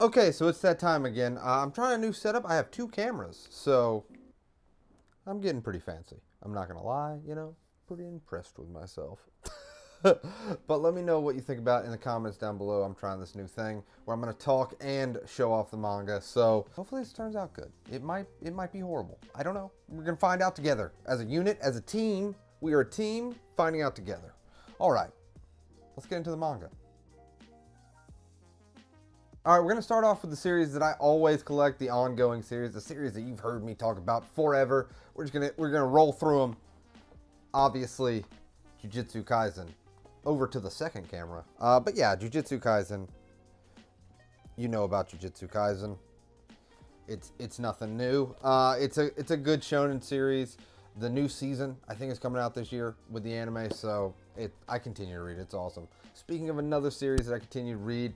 Okay, so it's that time again. I'm trying a new setup. I have two cameras, so I'm getting pretty fancy. I'm not gonna lie, pretty impressed with myself. But let me know what you think about it in the comments down below. I'm trying this new thing where I'm gonna talk and show off the manga. So hopefully this turns out good. It might be horrible. I don't know. We're gonna find out together. As a unit, as a team. We are a team finding out together. All right, let's get into the manga. All right, we're gonna start off with the series that I always collect, the ongoing series, the series that you've heard me talk about forever. We're gonna roll through them. Obviously, Jujutsu Kaisen. Over to the second camera. But yeah, Jujutsu Kaisen. You know about Jujutsu Kaisen. It's nothing new. It's a good shonen series. The new season I think is coming out this year with the anime, so I continue to read. It's awesome. Speaking of another series that I continue to read.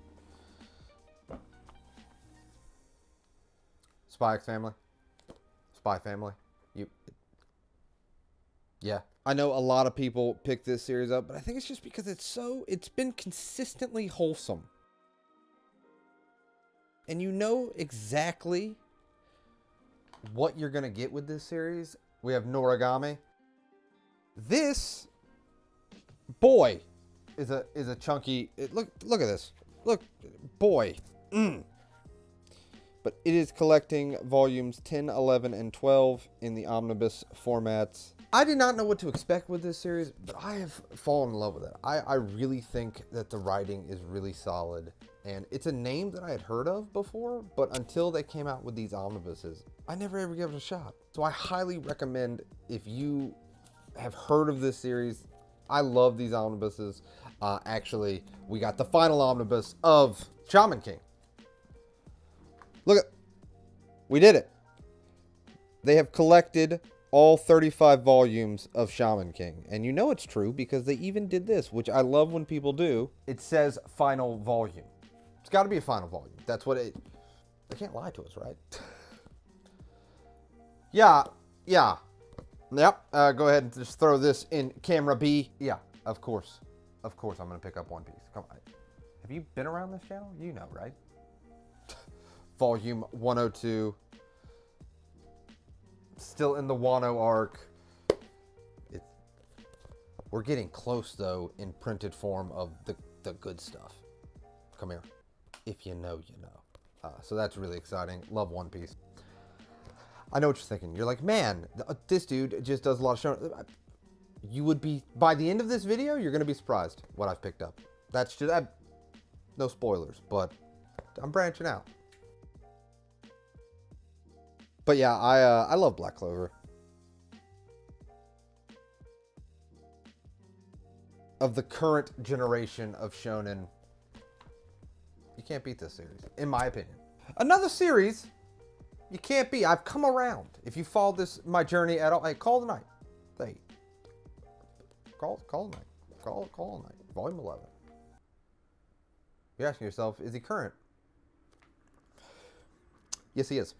Spy X Family. Spy Family. Yeah. I know a lot of people pick this series up, but I think it's just because it's been consistently wholesome. And you know exactly what you're going to get with this series. We have Noragami. This boy is a chunky, look at this. Look, boy. But it is collecting volumes 10, 11, and 12 in the omnibus formats. I did not know what to expect with this series, but I have fallen in love with it. I really think that the writing is really solid. And it's a name that I had heard of before, but until they came out with these omnibuses, I never ever gave it a shot. So I highly recommend, if you have heard of this series, I love these omnibuses. Actually, we got the final omnibus of Shaman King. Look, we did it. They have collected all 35 volumes of Shaman King. And you know it's true because they even did this, which I love when people do. It says final volume. It's got to be a final volume. That's what it... They can't lie to us, right? Yeah. Yep. Go ahead and just throw this in camera B. Yeah, of course. Of course I'm going to pick up One Piece. Come on. Have you been around this channel? You know, right? Volume 102. Still in the Wano arc. We're getting close, though, in printed form of the good stuff. Come here. If you know, you know. So that's really exciting. Love One Piece. I know what you're thinking. You're like, man, this dude just does a lot of showing. You would be, by the end of this video, you're going to be surprised what I've picked up. That's just, no spoilers, but I'm branching out. But yeah, I love Black Clover. Of the current generation of shonen, you can't beat this series, in my opinion. Another series you can't beat. I've come around. If you followed my journey at all, hey, call the night. Hey, call the night. Call the night. Volume 11. You're asking yourself, is he current? Yes, he is.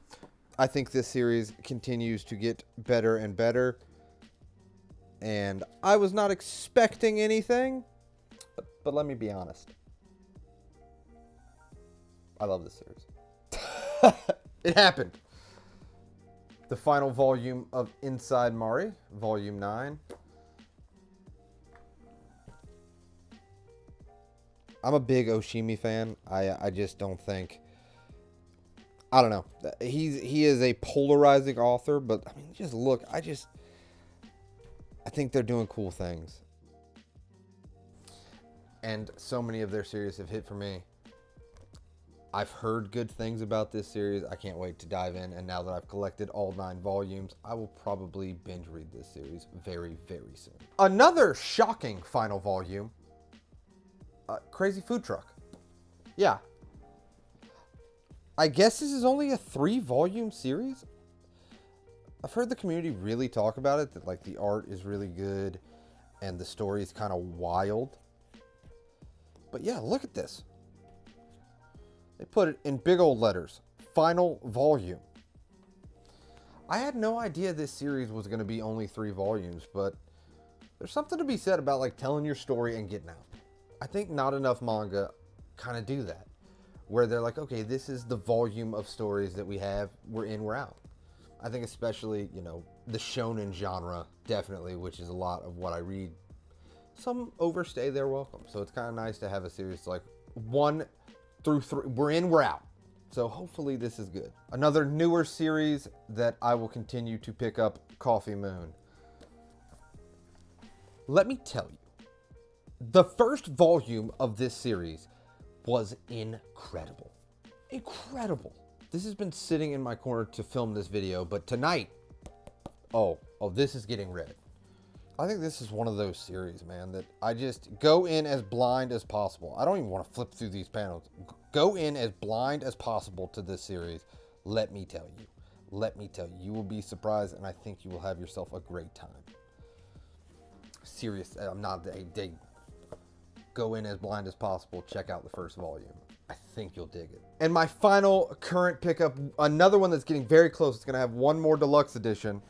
I think this series continues to get better and better. And I was not expecting anything, but let me be honest. I love this series. It happened. The final volume of Inside Mari, Volume 9. I'm a big Oshimi fan. I just don't think... I don't know. He is a polarizing author, but I mean, just look. I think they're doing cool things. And so many of their series have hit for me. I've heard good things about this series. I can't wait to dive in. And now that I've collected all 9 volumes, I will probably binge read this series very, very soon. Another shocking final volume. Crazy Food Truck. Yeah. I guess this is only a 3-volume series. I've heard the community really talk about it, that like the art is really good and the story is kind of wild. But yeah, look at this. They put it in big old letters. Final volume. I had no idea this series was going to be only 3 volumes, but there's something to be said about like telling your story and getting out. I think not enough manga kind of do that, where they're like, okay, this is the volume of stories that we have. We're in, we're out. I think especially, you know, the shonen genre, definitely, which is a lot of what I read. Some overstay their welcome. So it's kind of nice to have a series like 1 through 3. We're in, we're out. So hopefully this is good. Another newer series that I will continue to pick up, Coffee Moon. Let me tell you, the first volume of this series was incredible. Incredible. This has been sitting in my corner to film this video, but tonight, oh, this is getting read. I think this is one of those series, man, that I just go in as blind as possible. I don't even want to flip through these panels. Go in as blind as possible to this series. Let me tell you. Let me tell you. You will be surprised, and I think you will have yourself a great time. Serious. I'm not a go in as blind as possible. Check out the first volume. I think you'll dig it. And my final current pickup, another one that's getting very close. It's going to have one more deluxe edition.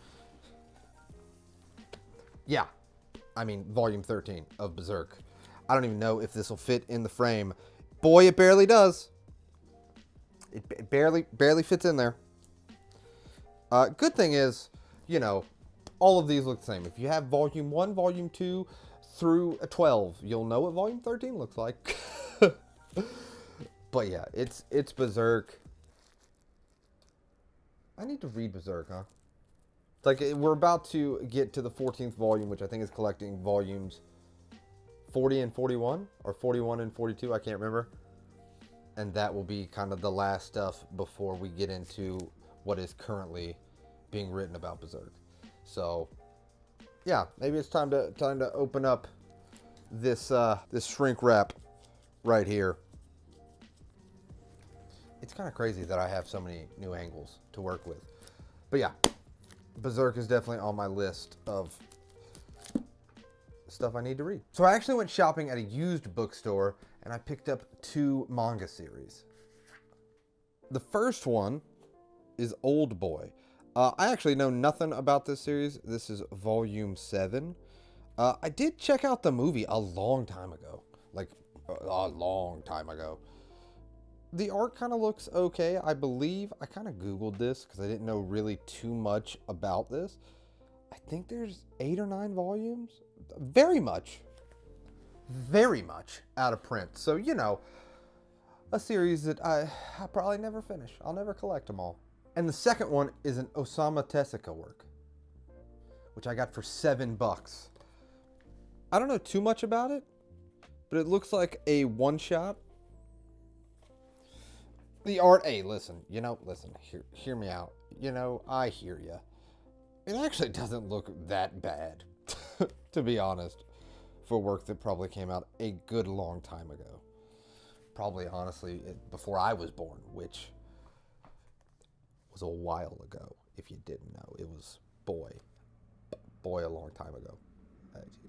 Yeah, I mean, volume 13 of Berserk. I don't even know if this will fit in the frame. Boy, it barely does. It barely fits in there. Good thing is, you know, all of these look the same. If you have volume 1, volume 2 through 12, you'll know what volume 13 looks like. But yeah, it's Berserk. I need to read Berserk, huh? Like, we're about to get to the 14th volume, which I think is collecting volumes 40 and 41, or 41 and 42, I can't remember. And that will be kind of the last stuff before we get into what is currently being written about Berserk. So, yeah, maybe it's time to open up this this shrink wrap right here. It's kind of crazy that I have so many new angles to work with. But yeah. Berserk is definitely on my list of stuff I need to read. So I actually went shopping at a used bookstore and I picked up 2 manga series. The first one is Old Boy. I actually know nothing about this series. This is volume 7. I did check out the movie a long time ago. Like, a long time ago. The art kind of looks okay, I believe. I kind of Googled this because I didn't know really too much about this. I think there's 8 or 9 volumes. Very much out of print. So, you know, a series that I probably never finish. I'll never collect them all. And the second one is an Osamu Tezuka work, which I got for $7. I don't know too much about it, but it looks like a one-shot. The art, hey, listen, hear me out. You know, I hear ya. It actually doesn't look that bad, to be honest, for work that probably came out a good long time ago. Probably, honestly, before I was born, which was a while ago, if you didn't know. It was boy a long time ago,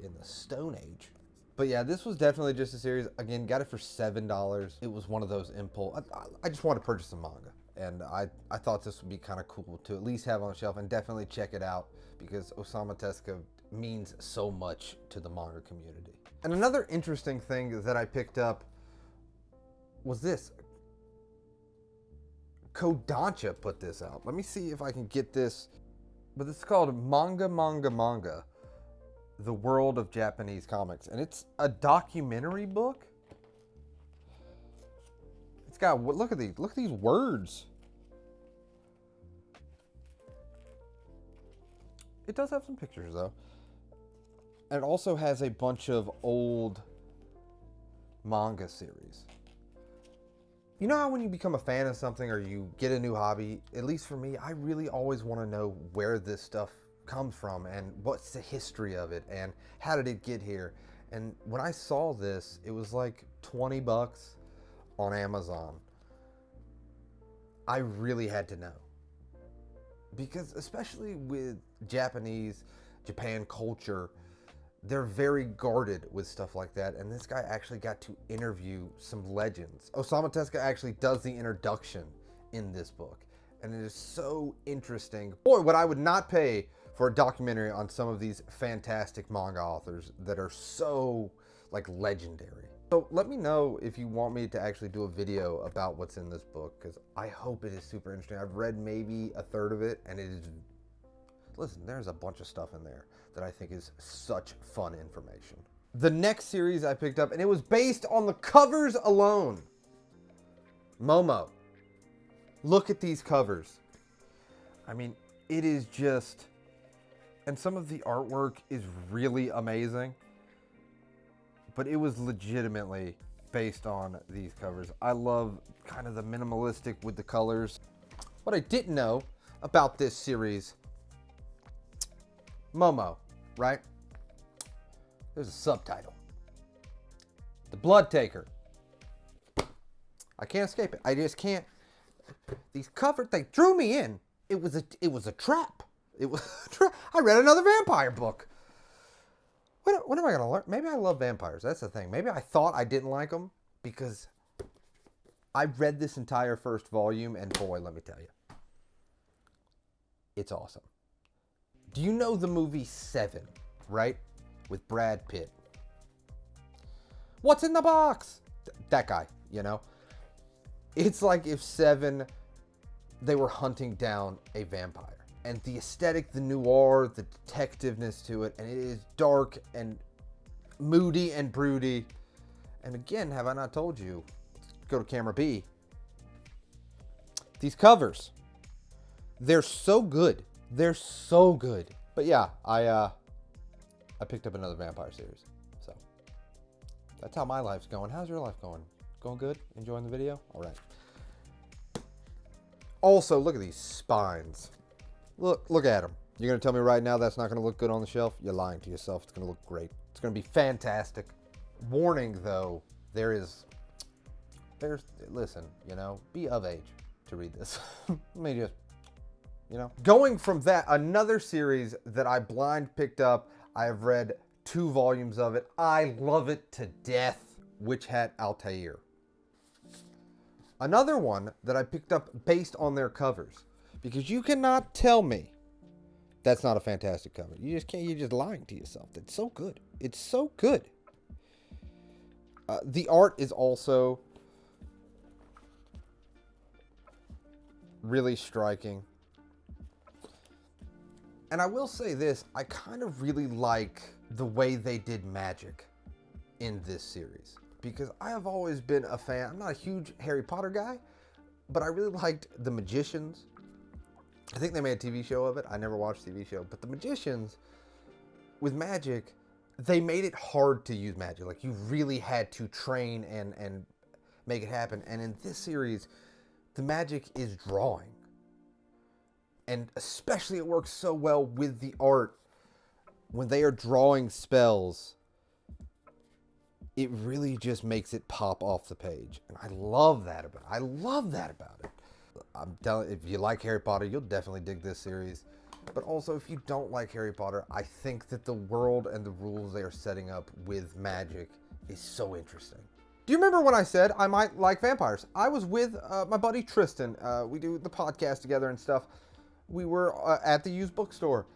in the Stone Age. But yeah, this was definitely just a series. Again, got it for $7. It was one of those impulse. I just wanted to purchase some manga. And I thought this would be kind of cool to at least have on the shelf and definitely check it out because Osamu Tezuka means so much to the manga community. And another interesting thing that I picked up was this. Kodansha put this out. Let me see if I can get this. But it's called Manga. The World of Japanese Comics, and it's a documentary book. It's got, look at these words. It does have some pictures though, and it also has a bunch of old manga series. You know how when you become a fan of something or you get a new hobby, at least for me, I really always want to know where this stuff comes from and what's the history of it and how did it get here. And when I saw this, it was like $20 on Amazon. I really had to know, because especially with Japan culture, they're very guarded with stuff like that. And this guy actually got to interview some legends. Osamu Tezuka actually does the introduction in this book, and it is so interesting. Boy, what I would not pay for a documentary on some of these fantastic manga authors that are so, like, legendary. So let me know if you want me to actually do a video about what's in this book, because I hope it is super interesting. I've read maybe a third of it, and it is, listen, there's a bunch of stuff in there that I think is such fun information. The next series I picked up, and it was based on the covers alone. Momo. Look at these covers. I mean, it is just, and some of the artwork is really amazing, but it was legitimately based on these covers. I love kind of the minimalistic with the colors. What I didn't know about this series, Momo, right? There's a subtitle. The Blood Taker. I can't escape it. I just can't. These covers, they drew me in. It was a trap. It was a trap. I read another vampire book. When am I going to learn? Maybe I love vampires. That's the thing. Maybe I thought I didn't like them because I read this entire first volume, and boy, let me tell you, it's awesome. Do you know the movie Seven, right? With Brad Pitt. What's in the box? That guy, you know? It's like if Seven, they were hunting down a vampire. And the aesthetic, the noir, the detectiveness to it, and it is dark and moody and broody. And again, have I not told you? Go to camera B. These covers, they're so good. They're so good. But yeah, I picked up another vampire series. So that's how my life's going. How's your life going? Going good? Enjoying the video? All right. Also, look at these spines. Look at them. You're going to tell me right now that's not going to look good on the shelf? You're lying to yourself. It's going to look great. It's going to be fantastic. Warning, though, listen, you know, be of age to read this. Let me just, you know. Going from that, another series that I blind picked up. I have read 2 volumes of it. I love it to death. Hat Atelier. Another one that I picked up based on their covers. Because you cannot tell me that's not a fantastic cover. You just can't. You're just lying to yourself. It's so good. It's so good. The art is also really striking. And I will say this. I kind of really like the way they did magic in this series. Because I have always been a fan. I'm not a huge Harry Potter guy. But I really liked the Magicians. I think they made a TV show of it. I never watched the TV show. But the Magicians, with magic, they made it hard to use magic. Like, you really had to train and make it happen. And in this series, the magic is drawing. And especially it works so well with the art. When they are drawing spells, it really just makes it pop off the page. And I love that about it. I love that about it. I'm telling you, if you like Harry Potter, you'll definitely dig this series. But also, if you don't like Harry Potter, I think that the world and the rules they are setting up with magic is so interesting. Do you remember when I said I might like vampires? I was with my buddy Tristan. We do the podcast together and stuff. We were at the used bookstore,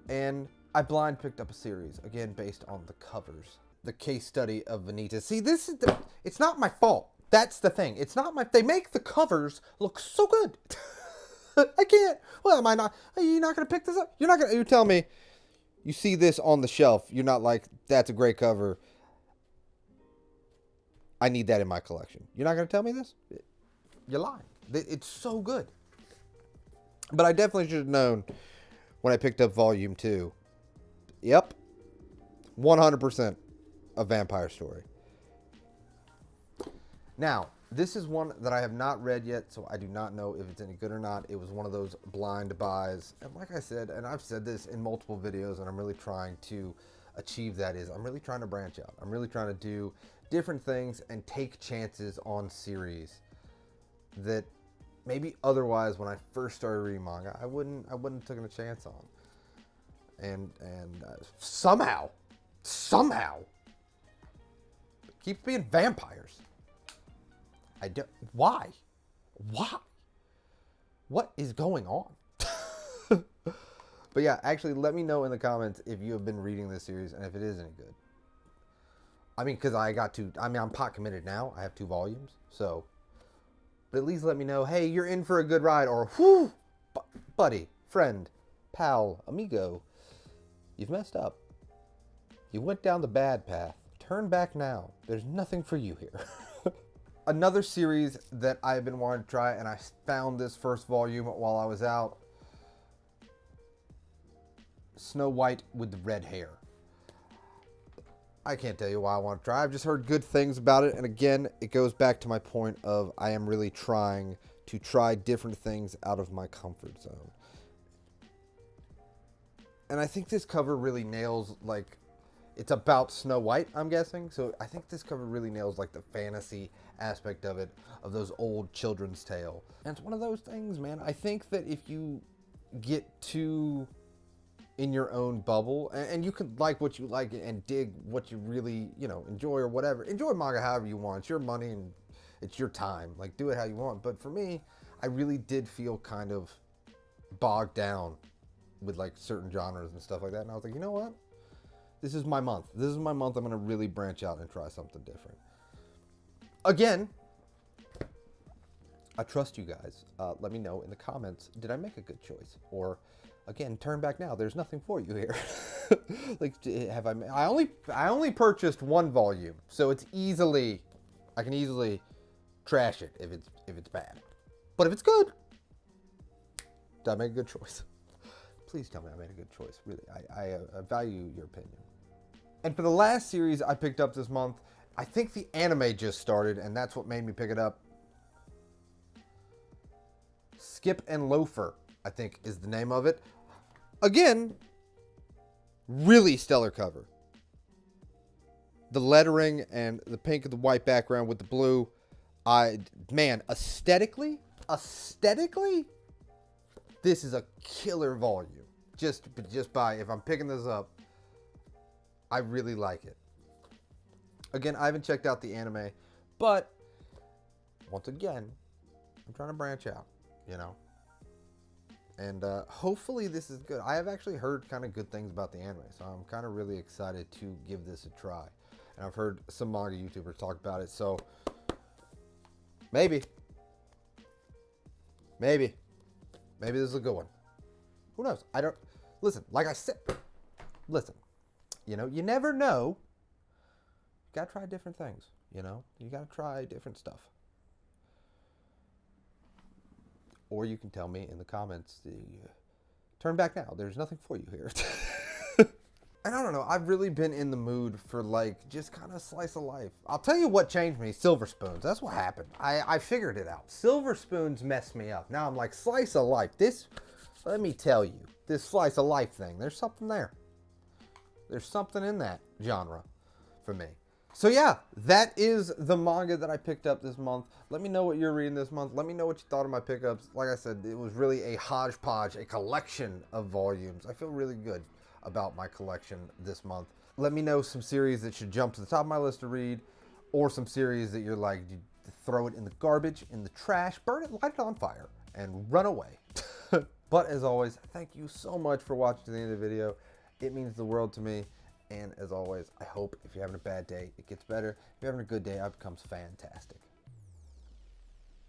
and I blind picked up a series, again, based on the covers. The case study of Vanitas. See, this is it's not my fault. That's the thing. It's not they make the covers look so good. I can't. Well, am I not? Are you not going to pick this up? You tell me you see this on the shelf. You're not like, that's a great cover. I need that in my collection. You're not going to tell me this? You're lying. It's so good. But I definitely should have known when I picked up volume 2. Yep. 100% a vampire story. Now, this is one that I have not read yet, so I do not know if it's any good or not. It was one of those blind buys. And like I said, and I've said this in multiple videos, and I'm really trying to achieve that, is I'm really trying to branch out. I'm really trying to do different things and take chances on series that maybe otherwise when I first started reading manga, I wouldn't have taken a chance on. And somehow, it keeps being vampires. Why? What is going on? But yeah, actually, let me know in the comments if you have been reading this series and if it is any good. I mean, because I'm pot committed now. I have 2 volumes. So, but at least let me know, hey, you're in for a good ride. Or, whoo, buddy, friend, pal, amigo, you've messed up. You went down the bad path. Turn back now. There's nothing for you here. Another series that I've been wanting to try, and I found this first volume while I was out. Snow White with the red hair. I can't tell you why I want to try. I've just heard good things about it. And again, it goes back to my point of I am really trying to try different things out of my comfort zone. And I think this cover really nails, like, it's about Snow White, I'm guessing. So I think this cover really nails, like, the fantasy aspect of it, of those old children's tale. And it's one of those things, man. I think that if you get too in your own bubble, and you can like what you like and dig what you really, enjoy or whatever. Enjoy manga however you want. It's your money and it's your time. Like, do it how you want. But for me, I really did feel kind of bogged down with, like, certain genres and stuff like that. And I was like, you know what? This is my month. This is my month. I'm going to really branch out and try something different. Again, I trust you guys. Let me know in the comments, did I make a good choice? Or, again, turn back now. There's nothing for you here. Like, I only purchased 1 volume, so I can easily trash it if it's bad. But if it's good, did I make a good choice? Please tell me I made a good choice. Really, I value your opinion. And for the last series I picked up this month, I think the anime just started, and that's what made me pick it up. Skip and Loafer, I think, is the name of it. Again, really stellar cover. The lettering and the pink and the white background with the blue. Aesthetically, this is a killer volume. Just by, if I'm picking this up, I really like it. Again, I haven't checked out the anime, but once again, I'm trying to branch out, And hopefully this is good. I have actually heard kind of good things about the anime, so I'm kind of really excited to give this a try. And I've heard some manga YouTubers talk about it, so maybe this is a good one. Who knows? Like I said, you never know. You gotta try different things, you gotta try different stuff. Or you can tell me in the comments, turn back now. There's nothing for you here. And I don't know. I've really been in the mood for, like, just kind of slice of life. I'll tell you what changed me. Silver spoons. That's what happened. I figured it out. Silver spoons messed me up. Now I'm like, slice of life. Let me tell you, this slice of life thing, there's something there. There's something in that genre for me. So yeah, that is the manga that I picked up this month. Let me know what you're reading this month. Let me know what you thought of my pickups. Like I said, it was really a hodgepodge, a collection of volumes. I feel really good about my collection this month. Let me know some series that should jump to the top of my list to read, or some series that you're like, throw it in the garbage, in the trash, burn it, light it on fire, and run away. But as always, thank you so much for watching to the end of the video. It means the world to me. And as always, I hope if you're having a bad day, it gets better. If you're having a good day, it becomes fantastic.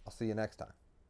I'll see you next time.